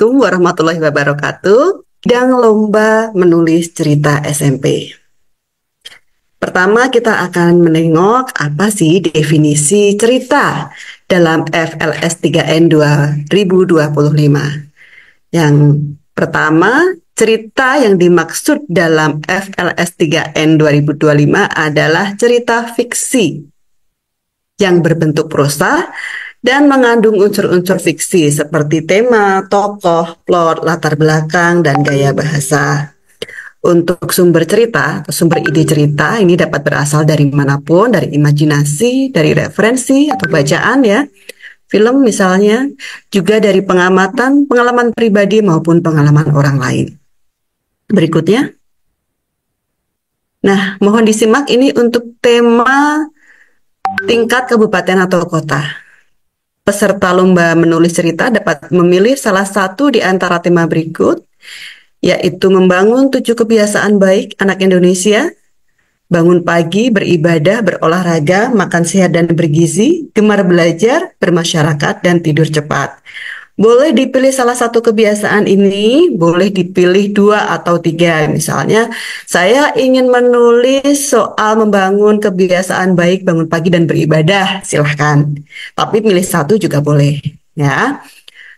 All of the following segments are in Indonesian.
Assalamualaikum warahmatullahi wabarakatuh. Sidang lomba menulis cerita SMP. Pertama kita akan menengok apa sih definisi cerita dalam FLS 3N 2025. Yang pertama, cerita yang dimaksud dalam FLS 3N 2025 adalah cerita fiksi yang berbentuk prosa dan mengandung unsur-unsur fiksi seperti tema, tokoh, plot, latar belakang, dan gaya bahasa. Untuk sumber cerita atau sumber ide cerita ini dapat berasal dari manapun, dari imajinasi, dari referensi atau bacaan ya, film misalnya, juga dari pengamatan, pengalaman pribadi maupun pengalaman orang lain. Berikutnya. Nah, mohon disimak ini untuk tema tingkat kabupaten atau kota. Peserta lomba menulis cerita dapat memilih salah satu di antara tema berikut, yaitu membangun 7 kebiasaan baik anak Indonesia, bangun pagi, beribadah, berolahraga, makan sehat dan bergizi, gemar belajar, bermasyarakat, dan tidur cepat. Boleh dipilih salah satu kebiasaan ini, boleh dipilih 2 atau 3. Misalnya, saya ingin menulis soal membangun kebiasaan baik, bangun pagi dan beribadah, silahkan. Tapi pilih 1 juga boleh, ya.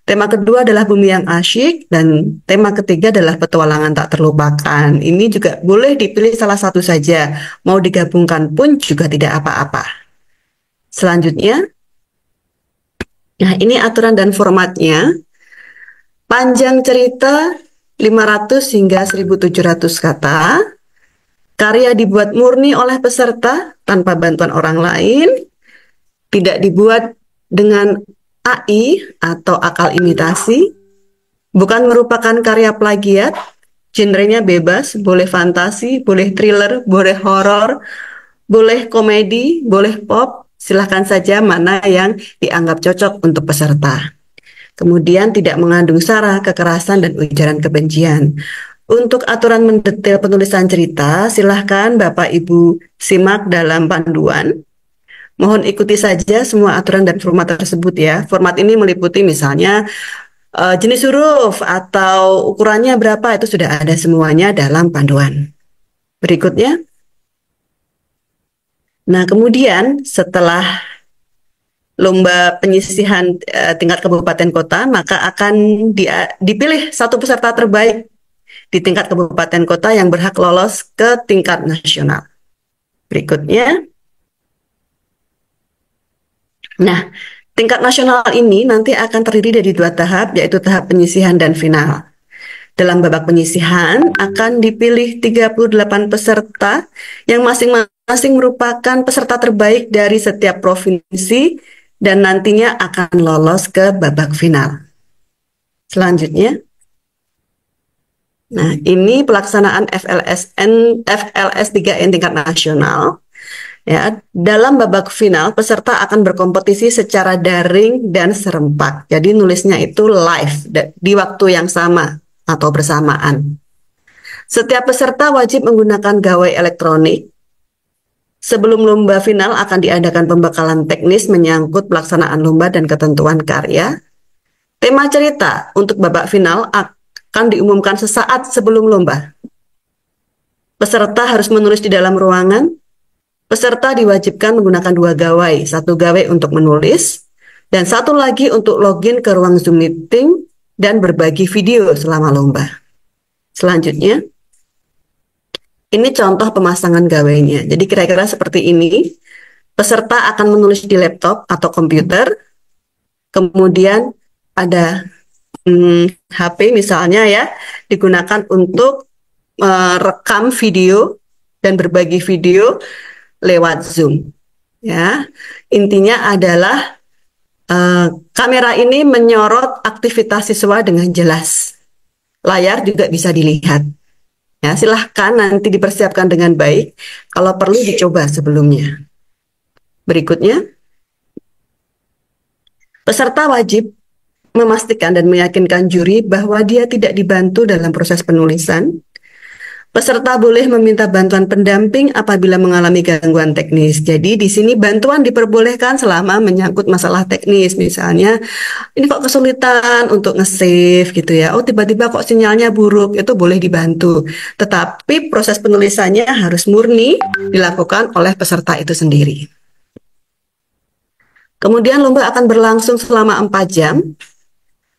Tema kedua adalah bumi yang asyik, dan tema ketiga adalah petualangan tak terlupakan. Ini juga boleh dipilih salah satu saja, mau digabungkan pun juga tidak apa-apa. Selanjutnya, nah ini aturan dan formatnya. Panjang cerita 500 hingga 1.700 kata. Karya dibuat murni oleh peserta tanpa bantuan orang lain. Tidak dibuat dengan AI atau akal imitasi. Bukan merupakan karya plagiat. Genrenya bebas, boleh fantasi, boleh thriller, boleh horor, boleh komedi, boleh pop. Silahkan saja mana yang dianggap cocok untuk peserta. Kemudian tidak mengandung sara, kekerasan, dan ujaran kebencian. Untuk aturan mendetail penulisan cerita, silahkan Bapak Ibu simak dalam panduan. Mohon ikuti saja semua aturan dan format tersebut ya. Format ini meliputi misalnya jenis huruf atau ukurannya berapa, itu sudah ada semuanya dalam panduan. Berikutnya. Nah, kemudian setelah lomba penyisihan tingkat kabupaten kota, maka akan dipilih satu peserta terbaik di tingkat kabupaten kota yang berhak lolos ke tingkat nasional. Berikutnya. Nah, tingkat nasional ini nanti akan terdiri dari 2 tahap, yaitu tahap penyisihan dan final. Dalam babak penyisihan akan dipilih 38 peserta yang masing-masing merupakan peserta terbaik dari setiap provinsi dan nantinya akan lolos ke babak final. Selanjutnya. Nah, ini pelaksanaan FLS 3N tingkat nasional. Ya, dalam babak final peserta akan berkompetisi secara daring dan serempak. Jadi nulisnya itu live di waktu yang sama atau bersamaan. Setiap peserta wajib menggunakan gawai elektronik. Sebelum lomba final akan diadakan pembekalan teknis menyangkut pelaksanaan lomba dan ketentuan karya. Tema cerita untuk babak final akan diumumkan sesaat sebelum lomba. Peserta harus menulis di dalam ruangan. Peserta diwajibkan menggunakan 2 gawai, 1 gawai untuk menulis, dan 1 lagi untuk login ke ruang Zoom meeting dan berbagi video selama lomba. Selanjutnya. Ini contoh pemasangan gawainya. Jadi kira-kira seperti ini. Peserta akan menulis di laptop atau komputer. Kemudian ada HP misalnya ya, digunakan untuk merekam video dan berbagi video lewat Zoom. Ya, intinya adalah kamera ini menyorot aktivitas siswa dengan jelas. Layar juga bisa dilihat. Ya, silahkan nanti dipersiapkan dengan baik. Kalau perlu dicoba sebelumnya. Berikutnya, peserta wajib memastikan dan meyakinkan juri bahwa dia tidak dibantu dalam proses penulisan. Peserta boleh meminta bantuan pendamping apabila mengalami gangguan teknis. Jadi di sini bantuan diperbolehkan selama menyangkut masalah teknis. Misalnya, ini kok kesulitan untuk nge-save gitu ya. Oh, tiba-tiba kok sinyalnya buruk, itu boleh dibantu. Tetapi proses penulisannya harus murni dilakukan oleh peserta itu sendiri. Kemudian lomba akan berlangsung selama 4 jam.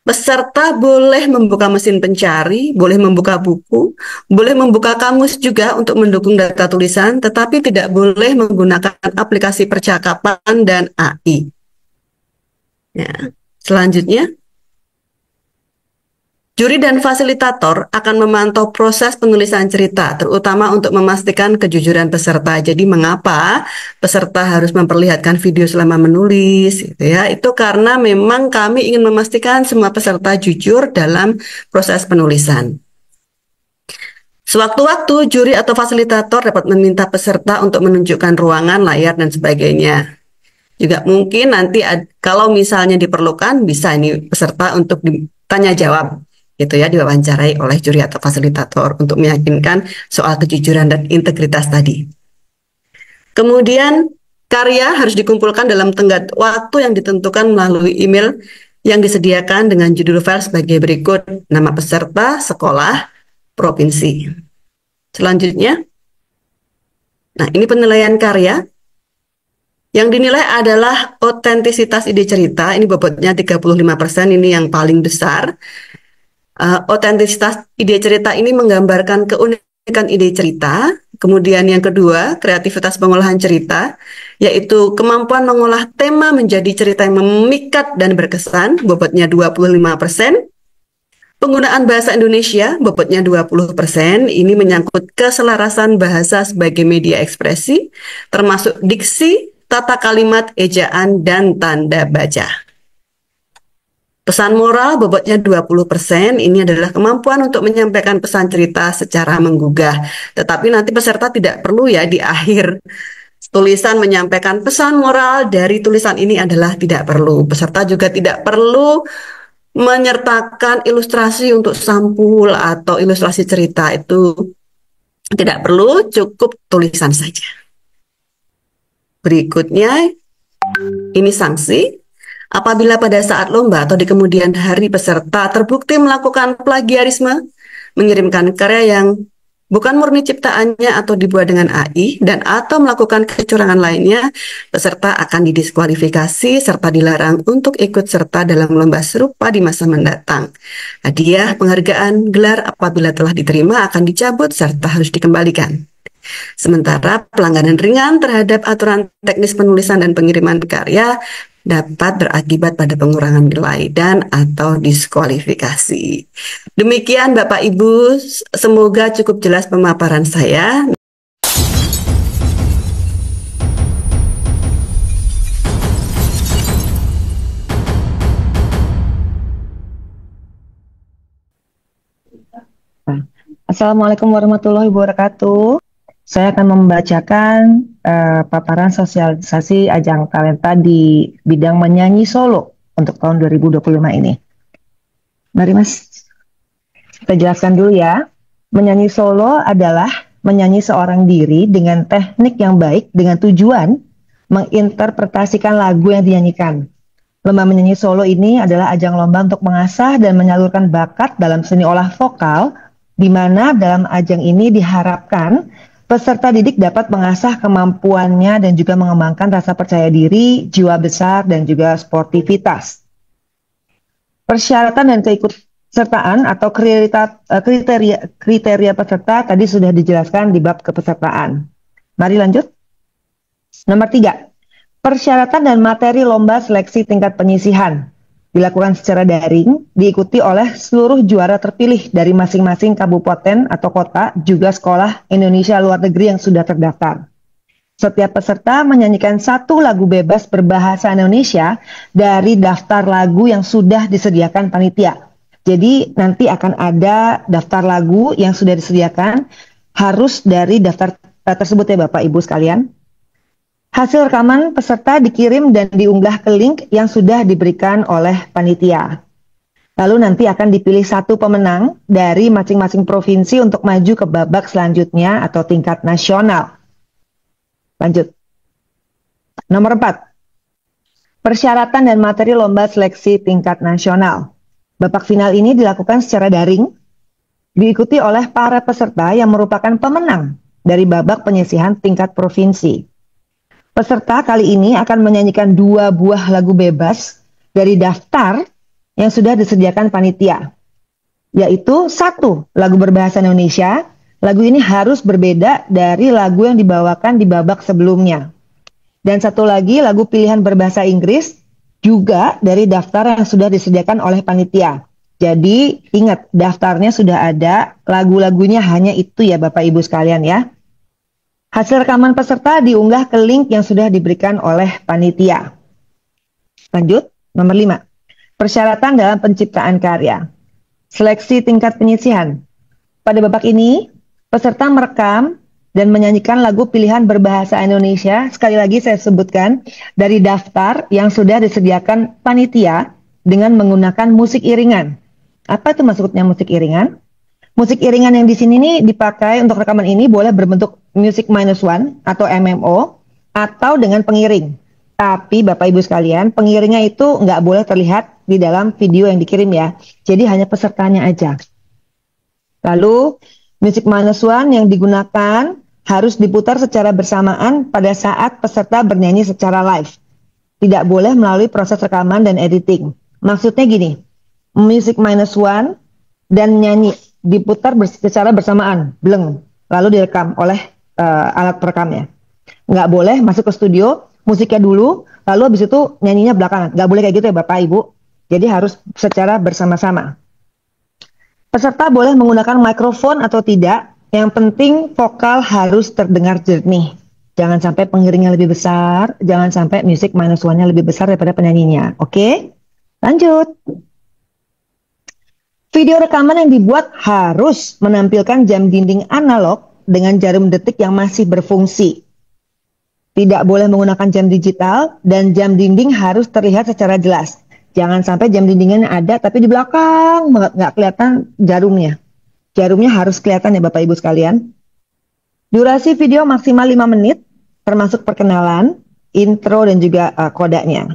Peserta boleh membuka mesin pencari, boleh membuka buku, boleh membuka kamus juga untuk mendukung data tulisan, tetapi tidak boleh menggunakan aplikasi percakapan dan AI. Ya. Selanjutnya, juri dan fasilitator akan memantau proses penulisan cerita, terutama untuk memastikan kejujuran peserta. Jadi mengapa peserta harus memperlihatkan video selama menulis, gitu ya? Itu karena memang kami ingin memastikan semua peserta jujur dalam proses penulisan. Sewaktu-waktu, juri atau fasilitator dapat meminta peserta untuk menunjukkan ruangan, layar, dan sebagainya. Juga mungkin nanti kalau misalnya diperlukan, bisa ini peserta untuk ditanya jawab, gitu ya, diwawancarai oleh juri atau fasilitator untuk meyakinkan soal kejujuran dan integritas tadi. Kemudian karya harus dikumpulkan dalam tenggat waktu yang ditentukan melalui email yang disediakan dengan judul file sebagai berikut: nama peserta, sekolah, provinsi. Selanjutnya, nah ini penilaian karya. Yang dinilai adalah otentisitas ide cerita, ini bobotnya 35%, ini yang paling besar. Otentisitas ide cerita ini menggambarkan keunikan ide cerita. Kemudian yang kedua, kreativitas pengolahan cerita, yaitu kemampuan mengolah tema menjadi cerita yang memikat dan berkesan, bobotnya 25%. Penggunaan bahasa Indonesia, bobotnya 20%, ini menyangkut keselarasan bahasa sebagai media ekspresi, termasuk diksi, tata kalimat, ejaan, dan tanda baca. Pesan moral bobotnya 20%, ini adalah kemampuan untuk menyampaikan pesan cerita secara menggugah. Tetapi nanti peserta tidak perlu ya di akhir tulisan menyampaikan pesan moral dari tulisan ini adalah tidak perlu. Peserta juga tidak perlu menyertakan ilustrasi untuk sampul atau ilustrasi cerita, itu tidak perlu, cukup tulisan saja. Berikutnya, ini sanksi. Apabila pada saat lomba atau di kemudian hari peserta terbukti melakukan plagiarisme, mengirimkan karya yang bukan murni ciptaannya atau dibuat dengan AI, dan atau melakukan kecurangan lainnya, peserta akan didiskualifikasi serta dilarang untuk ikut serta dalam lomba serupa di masa mendatang. Hadiah, penghargaan, gelar apabila telah diterima akan dicabut serta harus dikembalikan. Sementara pelanggaran ringan terhadap aturan teknis penulisan dan pengiriman karya dapat berakibat pada pengurangan nilai dan atau diskualifikasi. Demikian Bapak Ibu, semoga cukup jelas pemaparan saya. Assalamualaikum warahmatullahi wabarakatuh. Saya akan membacakan paparan sosialisasi ajang talenta di bidang menyanyi solo untuk tahun 2025 ini. Mari Mas, kita jelaskan dulu ya. Menyanyi solo adalah menyanyi seorang diri dengan teknik yang baik dengan tujuan menginterpretasikan lagu yang dinyanyikan. Lomba menyanyi solo ini adalah ajang lomba untuk mengasah dan menyalurkan bakat dalam seni olah vokal, di mana dalam ajang ini diharapkan peserta didik dapat mengasah kemampuannya dan juga mengembangkan rasa percaya diri, jiwa besar, dan juga sportivitas. Persyaratan dan keikutsertaan atau kriteria peserta tadi sudah dijelaskan di bab kepesertaan. Mari lanjut. Nomor 3. Persyaratan dan materi lomba seleksi tingkat penyisihan dilakukan secara daring, diikuti oleh seluruh juara terpilih dari masing-masing kabupaten atau kota, juga sekolah Indonesia luar negeri yang sudah terdaftar. Setiap peserta menyanyikan satu lagu bebas berbahasa Indonesia dari daftar lagu yang sudah disediakan panitia. Jadi nanti akan ada daftar lagu yang sudah disediakan, harus dari daftar tersebut ya Bapak Ibu sekalian. Hasil rekaman peserta dikirim dan diunggah ke link yang sudah diberikan oleh panitia. Lalu nanti akan dipilih satu pemenang dari masing-masing provinsi untuk maju ke babak selanjutnya atau tingkat nasional. Lanjut. Nomor 4. Persyaratan dan materi lomba seleksi tingkat nasional. Babak final ini dilakukan secara daring, diikuti oleh para peserta yang merupakan pemenang dari babak penyisihan tingkat provinsi. Peserta kali ini akan menyanyikan 2 buah lagu bebas dari daftar yang sudah disediakan panitia, yaitu 1 lagu berbahasa Indonesia. Lagu ini harus berbeda dari lagu yang dibawakan di babak sebelumnya. Dan 1 lagi lagu pilihan berbahasa Inggris juga dari daftar yang sudah disediakan oleh panitia. Jadi ingat, daftarnya sudah ada, lagu-lagunya hanya itu ya Bapak Ibu sekalian ya. Hasil rekaman peserta diunggah ke link yang sudah diberikan oleh panitia. Lanjut, nomor 5. Persyaratan dalam penciptaan karya. Seleksi tingkat penyisihan. Pada babak ini, peserta merekam dan menyanyikan lagu pilihan berbahasa Indonesia, sekali lagi saya sebutkan, dari daftar yang sudah disediakan panitia dengan menggunakan musik iringan. Apa itu maksudnya musik iringan? Musik iringan yang di sini nih dipakai untuk rekaman ini boleh berbentuk music minus one atau MMO atau dengan pengiring. Tapi Bapak Ibu sekalian, pengiringnya itu nggak boleh terlihat di dalam video yang dikirim ya. Jadi hanya pesertanya aja. Lalu music minus one yang digunakan harus diputar secara bersamaan pada saat peserta bernyanyi secara live. Tidak boleh melalui proses rekaman dan editing. Maksudnya gini, music minus one dan nyanyi diputar secara bersamaan, bleng, lalu direkam oleh alat perekamnya. Nggak boleh masuk ke studio, musiknya dulu, lalu habis itu nyanyinya belakangan. Nggak boleh kayak gitu ya Bapak Ibu. Jadi harus secara bersama-sama. Peserta boleh menggunakan mikrofon atau tidak, yang penting vokal harus terdengar jernih. Jangan sampai pengiringnya lebih besar, jangan sampai music minus one-nya lebih besar daripada penyanyinya. Oke? Lanjut. Video rekaman yang dibuat harus menampilkan jam dinding analog dengan jarum detik yang masih berfungsi. Tidak boleh menggunakan jam digital dan jam dinding harus terlihat secara jelas. Jangan sampai jam dindingnya ada tapi di belakang nggak kelihatan jarumnya. Jarumnya harus kelihatan ya Bapak Ibu sekalian. Durasi video maksimal 5 menit, termasuk perkenalan, intro dan juga kodanya.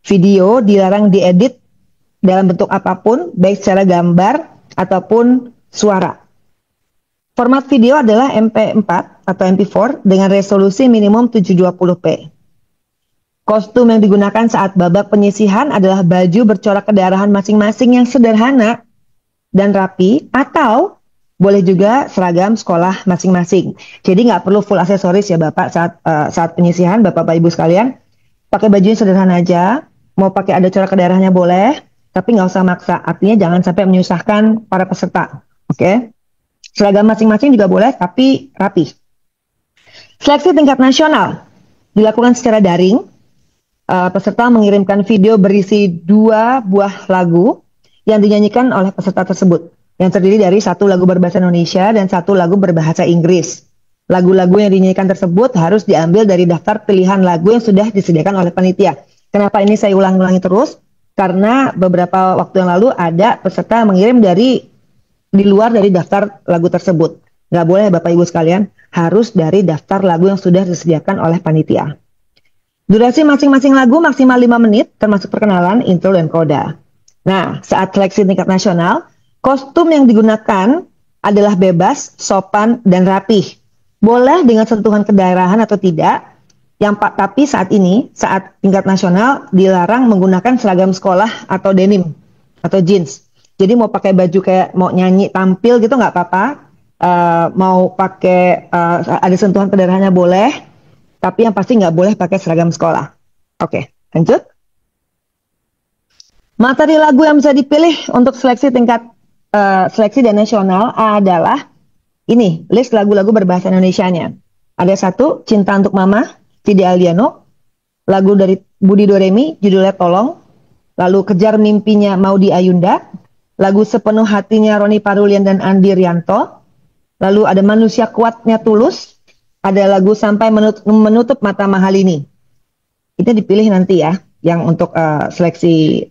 Video dilarang diedit dalam bentuk apapun, baik secara gambar ataupun suara. Format video adalah MP4 atau MP4 dengan resolusi minimum 720p. Kostum yang digunakan saat babak penyisihan adalah baju bercorak kedaerahan masing-masing yang sederhana dan rapi, atau boleh juga seragam sekolah masing-masing. Jadi nggak perlu full aksesoris ya Bapak saat penyisihan, Bapak-Ibu sekalian. Pakai baju yang sederhana aja, mau pakai ada corak kedaerahannya boleh, tapi nggak usah maksa, artinya jangan sampai menyusahkan para peserta. Oke? Seragam masing-masing juga boleh, tapi rapi. Seleksi tingkat nasional dilakukan secara daring. Peserta mengirimkan video berisi 2 buah lagu yang dinyanyikan oleh peserta tersebut, yang terdiri dari 1 lagu berbahasa Indonesia dan 1 lagu berbahasa Inggris. Lagu-lagu yang dinyanyikan tersebut harus diambil dari daftar pilihan lagu yang sudah disediakan oleh panitia. Kenapa ini saya ulang-ulangi terus? Karena beberapa waktu yang lalu ada peserta mengirim di luar dari daftar lagu tersebut. Nggak boleh Bapak Ibu sekalian, harus dari daftar lagu yang sudah disediakan oleh panitia. Durasi masing-masing lagu maksimal 5 menit, termasuk perkenalan, intro, dan koda. Nah, saat seleksi tingkat nasional, kostum yang digunakan adalah bebas, sopan, dan rapih. Boleh dengan sentuhan kedaerahan atau tidak, tapi saat tingkat nasional dilarang menggunakan seragam sekolah atau denim atau jeans. Jadi mau pakai baju kayak mau nyanyi tampil gitu nggak apa-apa. Mau pakai ada sentuhan kedaerahannya boleh, tapi yang pasti nggak boleh pakai seragam sekolah. Oke, lanjut. Materi lagu yang bisa dipilih untuk seleksi dan nasional adalah ini list lagu-lagu berbahasa Indonesianya. Ada 1, Cinta Untuk Mama, Sidi Aldiano, lagu dari Budi Doremi, judulnya Tolong, lalu Kejar Mimpinya Maudy Ayunda, lagu Sepenuh Hatinya Roni Parulian dan Andi Rianto, lalu ada Manusia Kuatnya Tulus, ada lagu Sampai Menutup Mata Mahalini. Itu dipilih nanti ya, yang untuk seleksi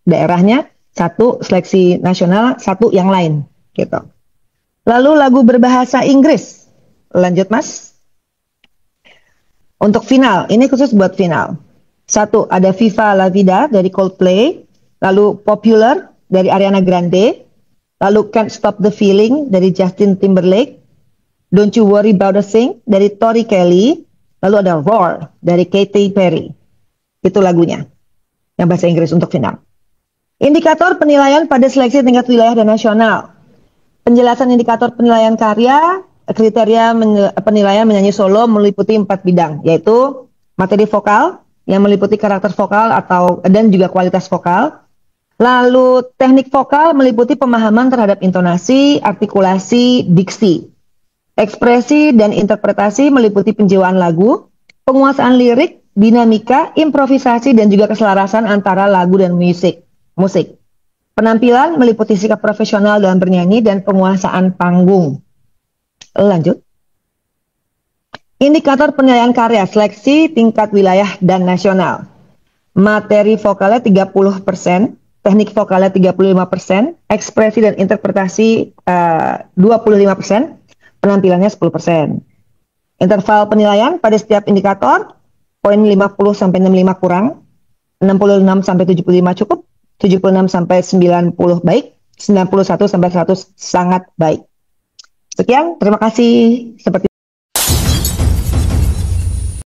daerahnya. satu seleksi nasional, satu yang lain, gitu. Lalu lagu berbahasa Inggris, lanjut Mas. Untuk final, ini khusus buat final. Satu, ada Viva La Vida dari Coldplay, lalu Popular dari Ariana Grande, lalu Can't Stop the Feeling dari Justin Timberlake, Don't You Worry About a Thing dari Tori Kelly, lalu ada Roar dari Katy Perry. Itu lagunya, yang bahasa Inggris untuk final. Indikator penilaian pada seleksi tingkat wilayah dan nasional. Penjelasan indikator penilaian karya, kriteria penilaian menyanyi solo meliputi 4 bidang, yaitu materi vokal, yang meliputi karakter vokal dan juga kualitas vokal. Lalu teknik vokal meliputi pemahaman terhadap intonasi, artikulasi, diksi. Ekspresi dan interpretasi meliputi penjiwaan lagu, penguasaan lirik, dinamika, improvisasi, dan juga keselarasan antara lagu dan musik. Penampilan meliputi sikap profesional dalam bernyanyi dan penguasaan panggung. Lanjut. Indikator penilaian karya seleksi tingkat wilayah dan nasional. Materi vokalnya 30%, teknik vokalnya 35%, ekspresi dan interpretasi 25%, penampilannya 10%. Interval penilaian pada setiap indikator, poin 50 sampai 65 kurang, 66 sampai 75 cukup, 76 sampai 90 baik, 91 sampai 100 sangat baik. Sekian, terima kasih. Seperti